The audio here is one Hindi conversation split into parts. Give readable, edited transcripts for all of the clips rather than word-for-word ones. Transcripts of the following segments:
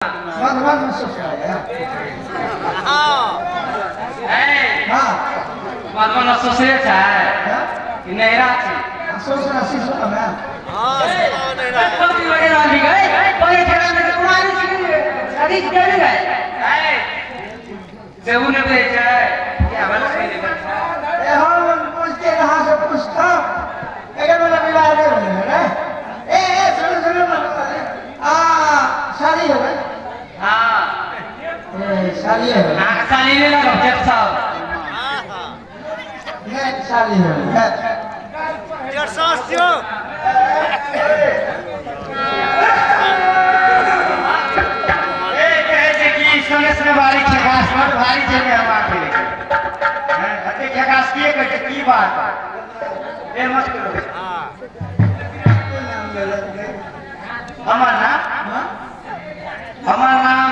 भगवान में सोचा है हाँ भगवान सोचे है कि नहीं राची सोचना सीखो ना कभी वगैरह नहीं गए कोई ठेका में कुमारी जी शादी कर गए सेऊ ने बेचा है क्या वाला सही नहीं ए हम पूछते कहाँ से पूछता अगर मेरा विवाह नहीं होने ना ए सुनो सुनो शादी हो गई हाँ शादी है हाँ शादी ले लो जब साहब नहीं शादी है भारी ठेकास बहुत भारी जगह हम आके लेके अते ठेकास किए कहते की बात ए मत करो हमार नाम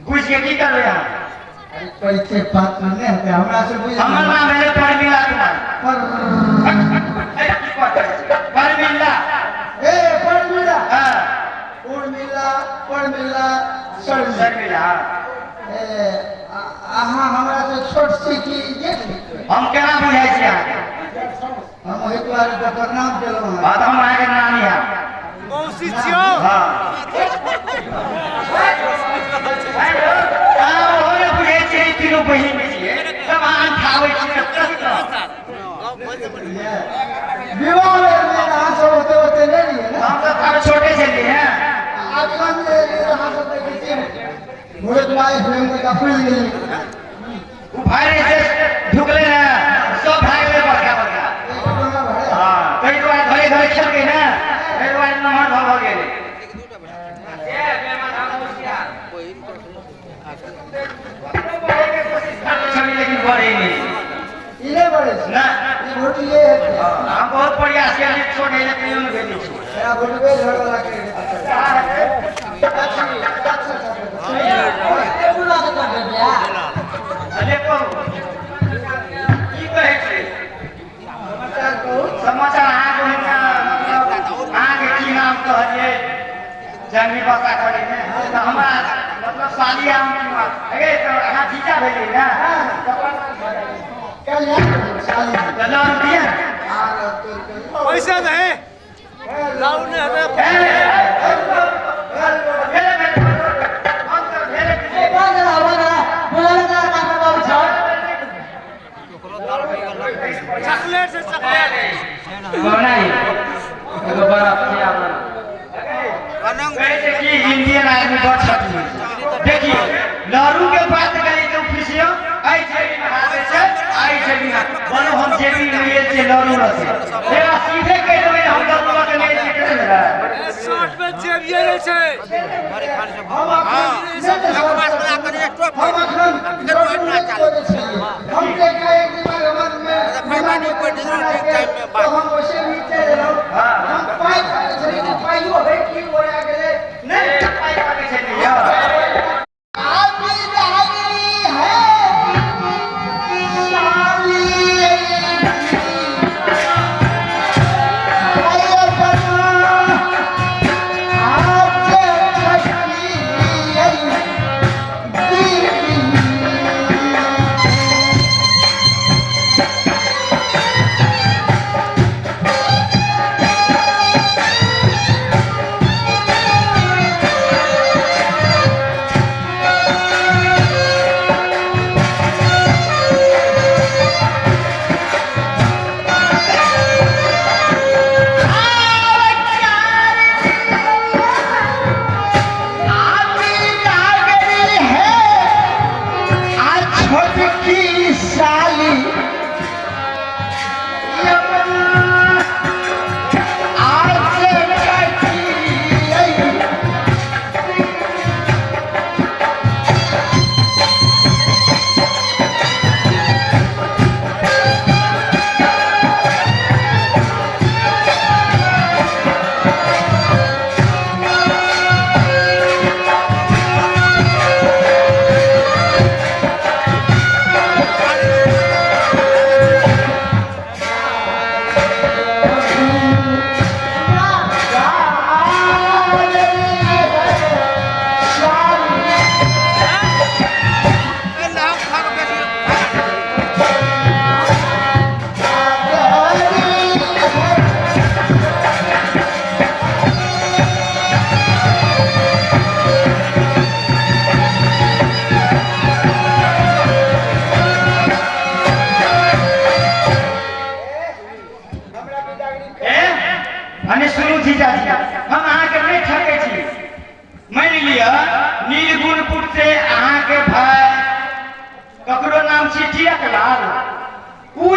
पूछ के की करो यहाँ पैसे बात करने हैं हमरा से पूछ हमार नाम है परमिला कुमार परमिला ए परमिला हाँ परमिला शर्मिला अहाँ हमरा से छोट सीखी हम केना बुझाई छी हम एक बार डॉक्टर नाम केलहुँ हैं बात हम आगे नानी है मौसी छियो हाँ ओरे बुझे छी तीनों बहिन छियै सब आन खावे छी विवाह में यहाँ सब होते नहीं रही है ना हम तो तब छोटे चले हैं आजकल यहाँ सब देखिए मुझे तुम्हारे फिल्म का फूल गई भाई से ढुकले ना सब भाग ले बड़का हां कई तो घरे घरे खेल गए ना कई बार नंबर हो गए ए मेहमान हम होशियार छवि लेकिन बड़े नहीं इले बड़े ना ये वोट ये हम बहुत प्रयास किए छोटे लेकिन उन्हें भेजी छी मेरा वोट पे झगड़ा लगे अरे को की कहे छी समाचार आगे की नाम कहलिए जंगी बसा करे ने तो हमरा मतलब साली हम अरे तो हां जीजा भेली ना कल साली चलो दिया पैसा नहीं लाऊ ने हमें चॉकलेट से चॉकलेट बनाई एगो बर्फ के आपन कहते कि इंडियन आर्मी बहुत छथि देखिए लहरू के बात करी तो खुशियो आई जेबी में हाथे से आई जेबी में बोलो हम जेबी में ये से लहरू रहते तेरा सीधे कह देबे हम लरू के नहीं सीधे मेरा शॉर्ट में जेब ये रहे छे हमारे खान से हां सब बकवास बना कर एक टॉप हम देखा एक दिमाग मन में मेहमानी को डिजल ठीक टाइम में बात हम वैसे भी चले रहो हम पाई शरीर पाई हो है की हो आ गए नहीं पाई आगे चलिए आप भी जागरी है साली आया बना आपसे छठी दीदी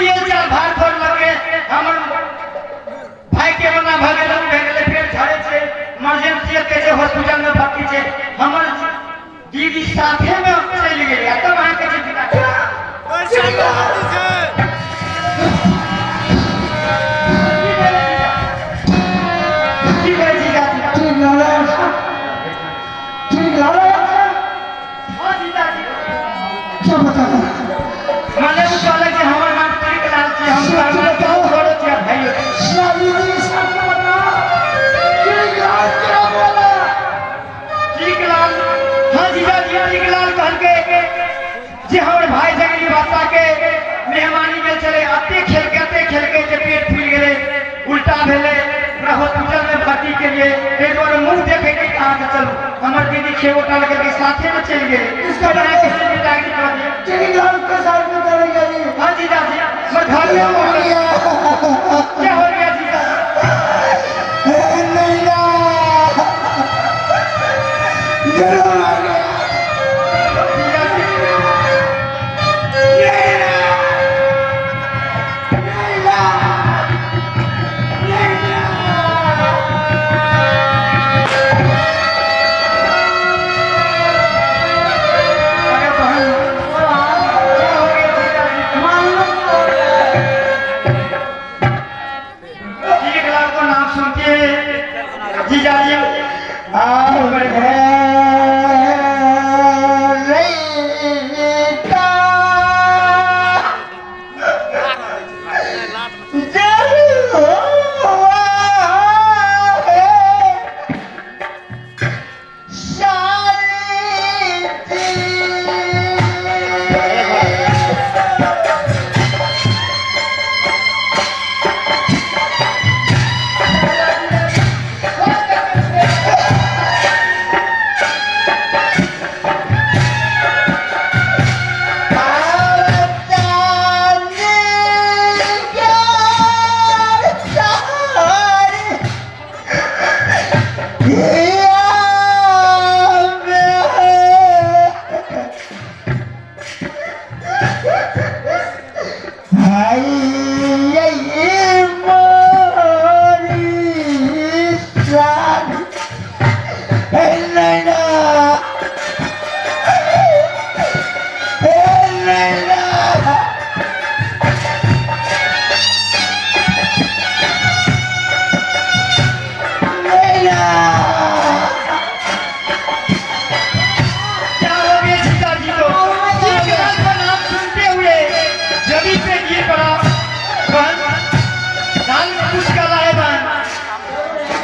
ये चार भार फोड़ लगे हमर भाई के मना भगे लोग भेगले पेट झाड़े छे इमरजेंसी के जे हॉस्पिटल में भर्ती छे हमर दीदी साथे में चल गेल या तो वहां के जे पिता की करे जी का ठीक लड़ा हां जीता जी क्या बता माने वो कहले कि हमर नाम ठीक लाल छे हम हमार गांव छोड़ो छे भाई शादी सब बता ठीक लाल क्या बोला ठीक लाल हां जीजा जी ठीक लाल कहल के जे हमर भाई जगली भाषा के मेहमानी में चले आते खेल के जे पेट फूल गेले उल्टा भेले हॉस्पिटल में भर्ती के लिए एक बार मुंह देखे के कहां के चलो हमर दीदी खेवो टाल के साथे में चल गए इसका बना के डायरी कर दिया ठीक लाल के साथ में करेंगे जी हां जीजा जी मैं घर में हो गया क्या हो गया जीजा नहीं ना जरूर आ गया जीजा जी अरे बहन क्या हो गया जीजा जी ठीक लाल को नाम सुन के जीजा जी बड़े क्या हो गया जीजा जी को ठीक लाल का नाम सुनते हुए जमी पे गिर पड़ा बहन लाल कुछ कर रहा है बहन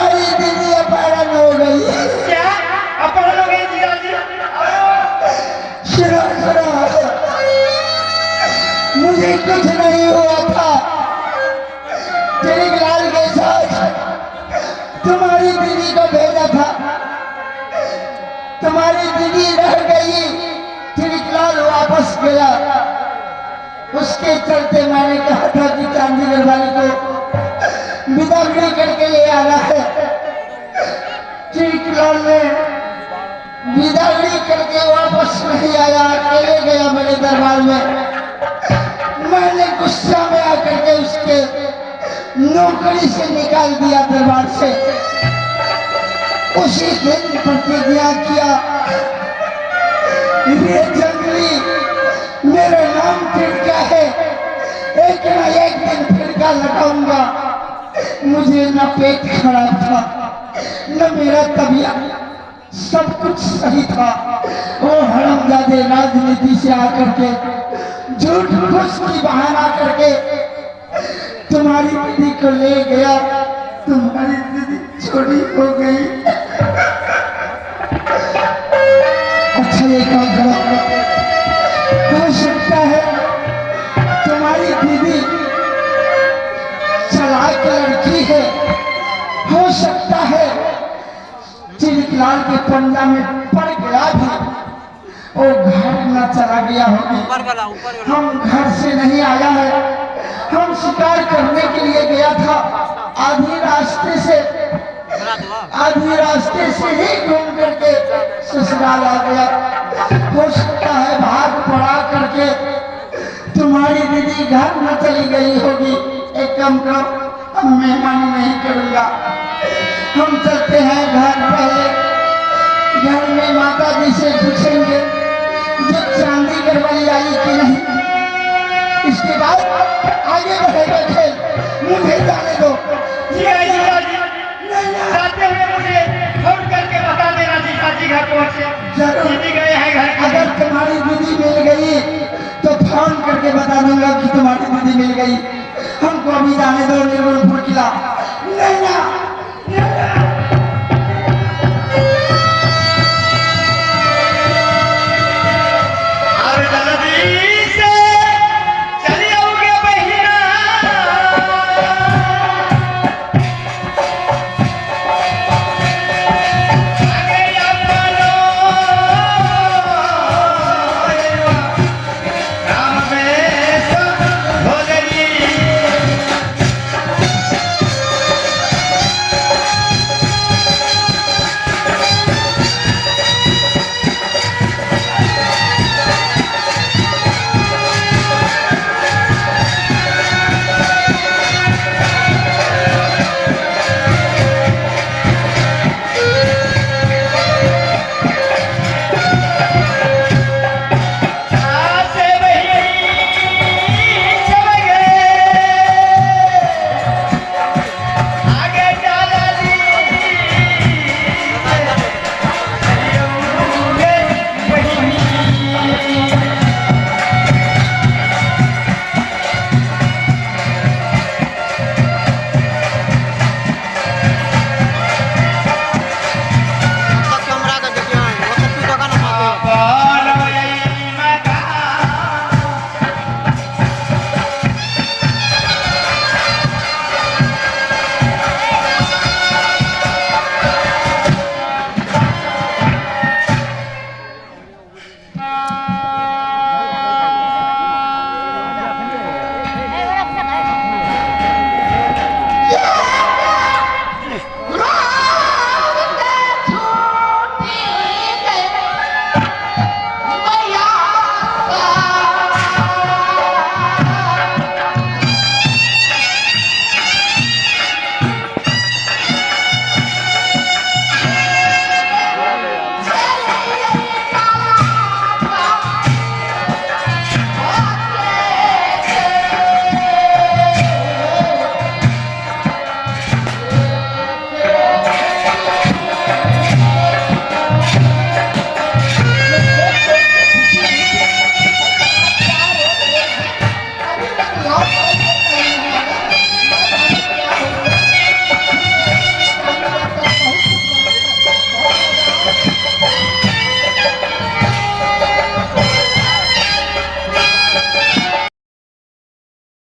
तुम्हारी दीदी अपहरण हो गई। क्या अपहरण हो गई जीजाजी? सुनो सुनो, मुझे कुछ नहीं हुआ था, चिड़िकलाल के साथ तुम्हारी दीदी को भेजा था, तुम्हारी दीदी रह गई, चिड़िकलाल वापस गया। उसके चलते मैंने कहा था कि चांदीगढ़ वाली को बिदागड़ी करके ले आना है। चिड़िकलाल ने बिदागड़ी करके वापस नहीं आया, अकेले गया मेरे दरबार में। मैंने गुस्सा में आकर के उसके नौकरी से निकाल दिया दरबार से। उसी दिन प्रतिज्ञा किया, ये जंगली मेरा नाम फिरका है, एक न एक दिन फिरका लगाऊंगा। मुझे न पेट खराब था, न मेरा तबीयत, सब कुछ सही था। वो हरामजादे राजनीति से आकर के झूठ फूस की बहाना करके तुम्हारी दीदी को ले गया, तुम्हारी दीदी छोटी हो गई। अच्छा ये काम करो, हो सकता है तुम्हारी दीदी चालाक लड़की है, हो सकता है चिड़िकलाल के पंजा में पड़ गया था, वो घर न चला गया होगा। हम घर से नहीं आया है, हम शिकार करने के लिए गया था, आधी रास्ते से ही घूम करके ससुराल आ गया। हो सकता है भाग पड़ा करके तुम्हारी दीदी घर न चली गई होगी। एक काम करो, अब मेहमानी नहीं करूंगा, हम चलते हैं घर। पहले घर में माता जी से पूछेंगे जो चांदीगढ़ वाली आई कि नहीं, इसके बाद आगे बढ़ेगा खेल। मुझे जाने दो। जीजाजी जाते हुए मुझे फोन करके बता देना जीजाजी घर पहुंचे। जरूर। दीदी गए हैं घर के। अगर तुम्हारी दीदी मिल गई तो फोन करके बता दूंगा कि तुम्हारी दीदी मिल गई। हमको अभी जाने दो निर्मलपुर किला। नहीं ना,